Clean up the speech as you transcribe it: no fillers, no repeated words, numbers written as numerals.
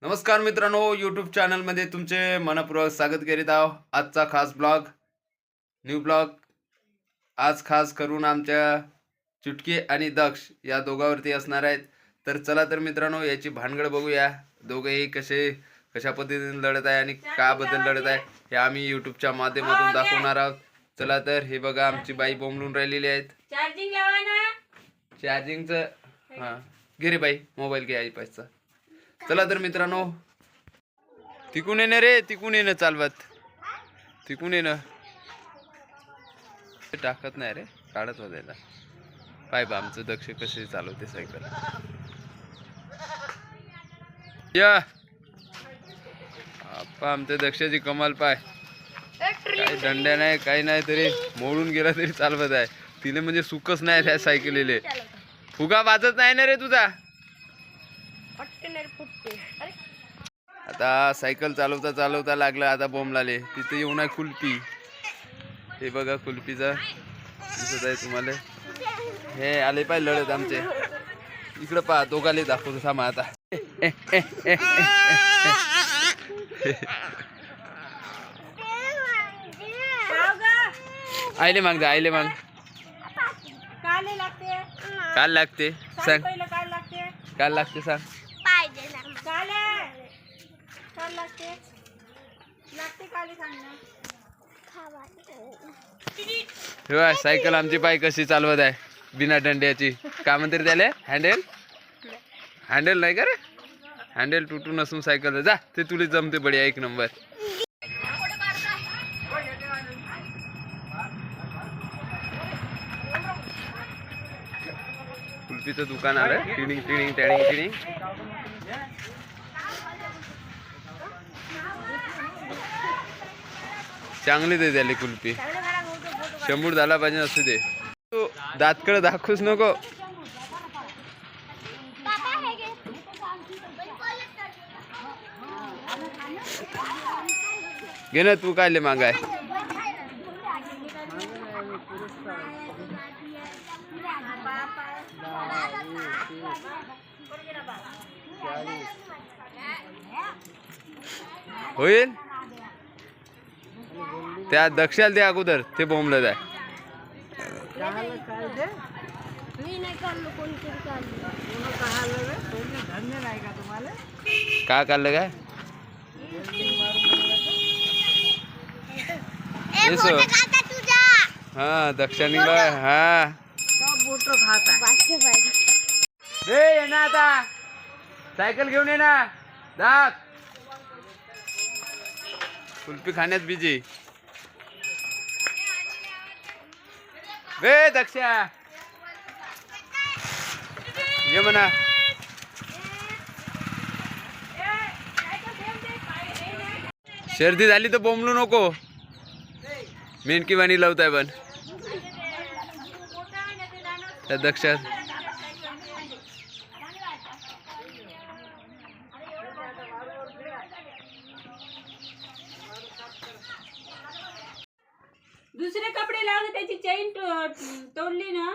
नमस्कार मित्रांनो, यूट्यूब चॅनलमध्ये तुमचे मनपूर्वक स्वागत करीत आहो. आजचा खास ब्लॉग, न्यू ब्लॉग आज खास करून आमच्या चुटकी आणि दक्ष या दोघांवरती असणार आहेत. तर चला तर मित्रांनो, याची भानगड बघूया. दोघेही कशा पद्धतीने लढत आहे आणि का बद्दल लढत आहे हे आम्ही यूट्यूबच्या माध्यमातून दाखवणार आहोत. चला तर हे बघा, आमची बाई बोंबलून राहिलेली आहेत. चार्जिंग लावा ना. चार्जिंगचं हां घे रे बाई, मोबाईल घे आई पाहिजे. चला तर मित्रांनो, तिकून येणं रे, तिकून येणं चालवत, तिकून येणं टाकत नाही रे, काढत होत्याला. पाय बा आमचं दक्ष कसे चालवते सायकल. या आप्पा, आमच्या दक्षाची कमाल पाय. काही दंड्या नाही, काही नाही, तरी मोडून गेला तरी चालवत आहे. तिने म्हणजे सुखच नाही त्या सायकलीले. फुगा वाजत नाही ना रे तुझा. आता सायकल चालवता चालवता लागलं आता बोंबलाले. तिथे येऊन आहे कुल्फी. हे बघा कुल्फीचा दिसत आहे तुम्हाला. हे आले पाय लढत आमचे. इकडं पहा, दोघाले दाखवतो थांबा आता. आईले माग जा, आईले माग. काल लागते सांग, काल लागते सांग. सायकल आमची पाय कशी चालवत आहे बिना दंड्याची. का म्हणते रे त्याला? हँडल हँडल नाही का रे? हँडल तुटून असून सायकल जा, ते तुला जमते बढिया, एक नंबर. कुल्फीचं दुकान आलं. टिडिंग टिडिंग टॅडिंग टिडिंग. चांगली दे त्याला कुल्फी. शंभूर झाला पाहिजे असू दे. तू दातकडे दाखवूच नको. घे ना, तू काय मागाय. होईल त्या दक्षाला दे अगोदर, ते बोंबलत आहे. का काढलं काय? हा दक्षाने हा ये ना, आता सायकल घेऊन ये ना. दाख कुल्फी खाण्यात बिजी. वे दक्षा ये म्हणा. सर्दी झाली तर बोंबलू नको. मेंढकी वाणी लावताय पण त्या दक्षात. दुसरे कपडे लावून त्याची चेन तोडली ना